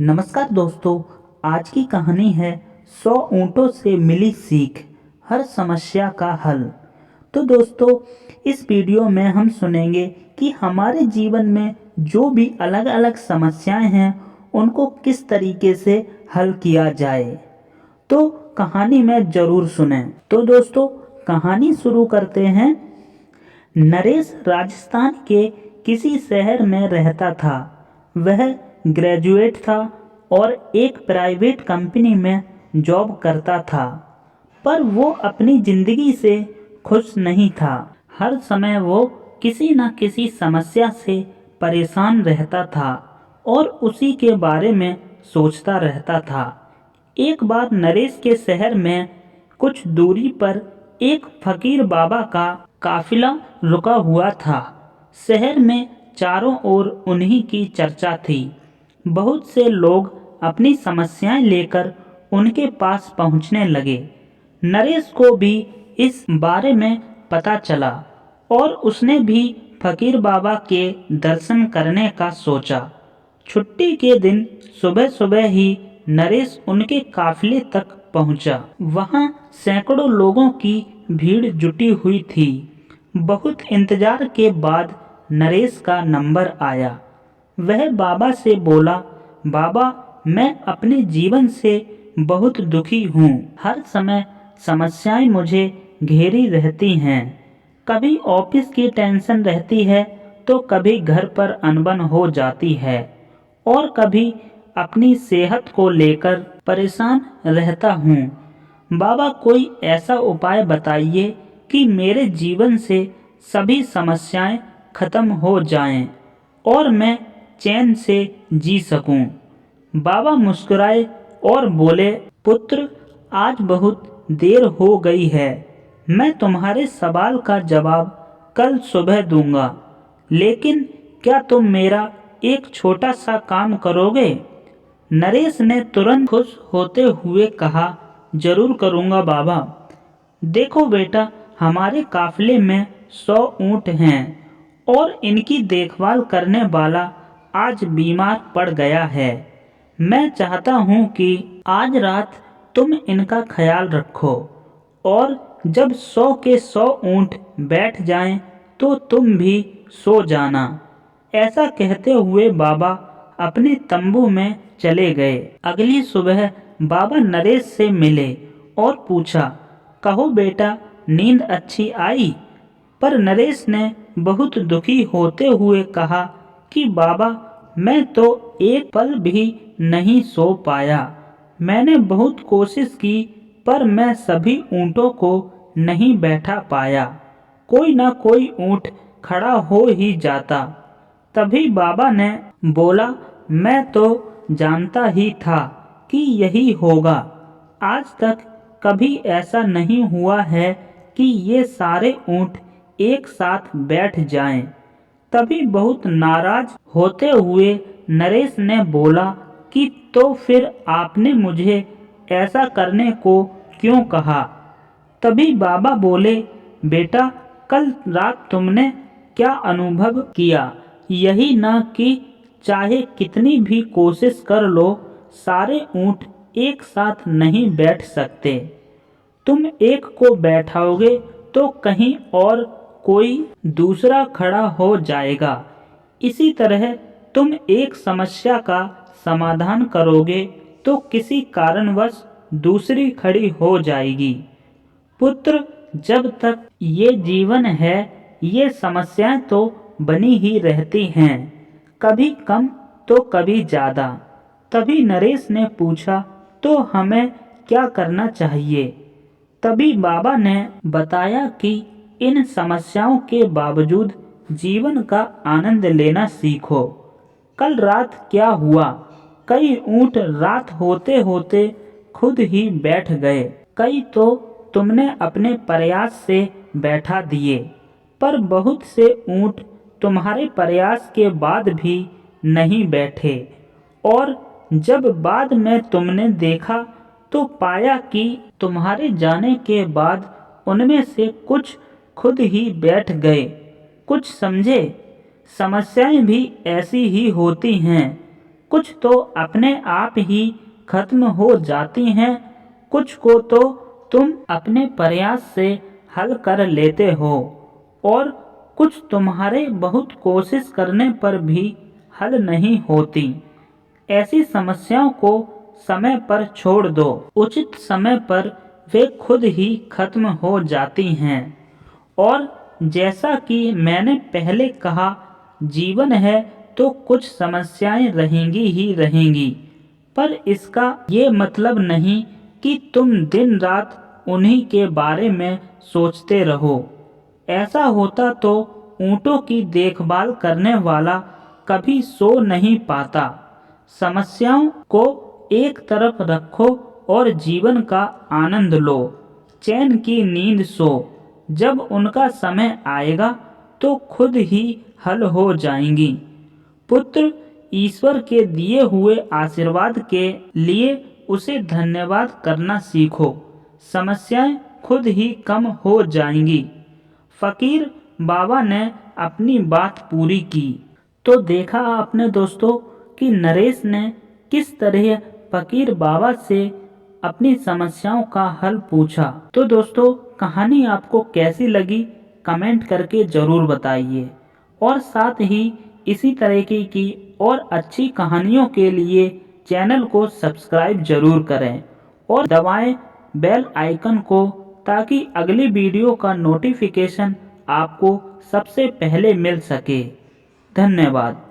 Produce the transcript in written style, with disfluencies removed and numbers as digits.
नमस्कार दोस्तों। आज की कहानी है 100 ऊँटों से मिली सीख, हर समस्या का हल। तो दोस्तों, इस वीडियो में हम सुनेंगे कि हमारे जीवन में जो भी अलग अलग समस्याएं हैं उनको किस तरीके से हल किया जाए। तो कहानी में ज़रूर सुनें। तो दोस्तों, कहानी शुरू करते हैं। नरेश राजस्थान के किसी शहर में रहता था। वह ग्रेजुएट था और एक प्राइवेट कंपनी में जॉब करता था, पर वो अपनी ज़िंदगी से खुश नहीं था। हर समय वो किसी न किसी समस्या से परेशान रहता था और उसी के बारे में सोचता रहता था। एक बार नरेश के शहर में कुछ दूरी पर एक फकीर बाबा का काफिला रुका हुआ था। शहर में चारों ओर उन्हीं की चर्चा थी। बहुत से लोग अपनी समस्याएं लेकर उनके पास पहुंचने लगे। नरेश को भी इस बारे में पता चला और उसने भी फकीर बाबा के दर्शन करने का सोचा। छुट्टी के दिन सुबह सुबह ही नरेश उनके काफिले तक पहुंचा। वहां सैकड़ों लोगों की भीड़ जुटी हुई थी। बहुत इंतजार के बाद नरेश का नंबर आया। वह बाबा से बोला, बाबा, मैं अपने जीवन से बहुत दुखी हूँ। हर समय समस्याएं मुझे घेरी रहती हैं। कभी ऑफिस की टेंशन रहती है तो कभी घर पर अनबन हो जाती है और कभी अपनी सेहत को लेकर परेशान रहता हूँ। बाबा, कोई ऐसा उपाय बताइए कि मेरे जीवन से सभी समस्याएं खत्म हो जाएं और मैं चैन से जी सकूं। बाबा मुस्कुराए और बोले, पुत्र, आज बहुत देर हो गई है। मैं तुम्हारे सवाल का जवाब कल सुबह दूंगा, लेकिन क्या तुम मेरा एक छोटा सा काम करोगे? नरेश ने तुरंत खुश होते हुए कहा, जरूर करूंगा बाबा। देखो बेटा, हमारे काफिले में 100 ऊँट हैं और इनकी देखभाल करने वाला आज बीमार पड़ गया है। मैं चाहता हूँ कि आज रात तुम इनका ख्याल रखो और जब 100 के 100 ऊँट बैठ जाएं तो तुम भी सो जाना। ऐसा कहते हुए बाबा अपने तंबू में चले गए। अगली सुबह बाबा नरेश से मिले और पूछा, कहो बेटा, नींद अच्छी आई? पर नरेश ने बहुत दुखी होते हुए कहा कि बाबा, मैं तो एक पल भी नहीं सो पाया। मैंने बहुत कोशिश की पर मैं सभी ऊँटों को नहीं बैठा पाया। कोई ना कोई ऊँट खड़ा हो ही जाता। तभी बाबा ने बोला, मैं तो जानता ही था कि यही होगा। आज तक कभी ऐसा नहीं हुआ है कि ये सारे ऊँट एक साथ बैठ जाएं। तभी बहुत नाराज होते हुए नरेश ने बोला कि तो फिर आपने मुझे ऐसा करने को क्यों कहा? तभी बाबा बोले, बेटा, कल रात तुमने क्या अनुभव किया? यही ना कि चाहे कितनी भी कोशिश कर लो, सारे ऊँट एक साथ नहीं बैठ सकते। तुम एक को बैठाओगे तो कहीं और कोई दूसरा खड़ा हो जाएगा। इसी तरह तुम एक समस्या का समाधान करोगे तो किसी कारणवश दूसरी खड़ी हो जाएगी। पुत्र, जब तक ये जीवन है, ये समस्याएं तो बनी ही रहती हैं, कभी कम तो कभी ज़्यादा। तभी नरेश ने पूछा, तो हमें क्या करना चाहिए? तभी बाबा ने बताया कि इन समस्याओं के बावजूद जीवन का आनंद लेना सीखो। कल रात क्या हुआ? कई ऊँट रात होते होते खुद ही बैठ गए। कई तो तुमने अपने प्रयास से बैठा दिए, पर बहुत से ऊँट तुम्हारे प्रयास के बाद भी नहीं बैठे। और जब बाद में तुमने देखा तो पाया कि तुम्हारे जाने के बाद उनमें से कुछ खुद ही बैठ गए। कुछ समझे? समस्याएं भी ऐसी ही होती हैं। कुछ तो अपने आप ही खत्म हो जाती हैं, कुछ को तो तुम अपने प्रयास से हल कर लेते हो और कुछ तुम्हारे बहुत कोशिश करने पर भी हल नहीं होती। ऐसी समस्याओं को समय पर छोड़ दो, उचित समय पर वे खुद ही खत्म हो जाती हैं। और जैसा कि मैंने पहले कहा, जीवन है तो कुछ समस्याएं रहेंगी ही रहेंगी, पर इसका ये मतलब नहीं कि तुम दिन रात उन्हीं के बारे में सोचते रहो। ऐसा होता तो ऊँटों की देखभाल करने वाला कभी सो नहीं पाता। समस्याओं को एक तरफ रखो और जीवन का आनंद लो, चैन की नींद सो। जब उनका समय आएगा तो खुद ही हल हो जाएंगी। पुत्र, ईश्वर के दिए हुए आशीर्वाद के लिए उसे धन्यवाद करना सीखो, समस्याएं खुद ही कम हो जाएंगी। फकीर बाबा ने अपनी बात पूरी की। तो देखा आपने दोस्तों कि नरेश ने किस तरह फकीर बाबा से अपनी समस्याओं का हल पूछा। तो दोस्तों, कहानी आपको कैसी लगी कमेंट करके ज़रूर बताइए और साथ ही इसी तरीके की और अच्छी कहानियों के लिए चैनल को सब्सक्राइब जरूर करें और दबाएं बेल आइकन को, ताकि अगली वीडियो का नोटिफिकेशन आपको सबसे पहले मिल सके। धन्यवाद।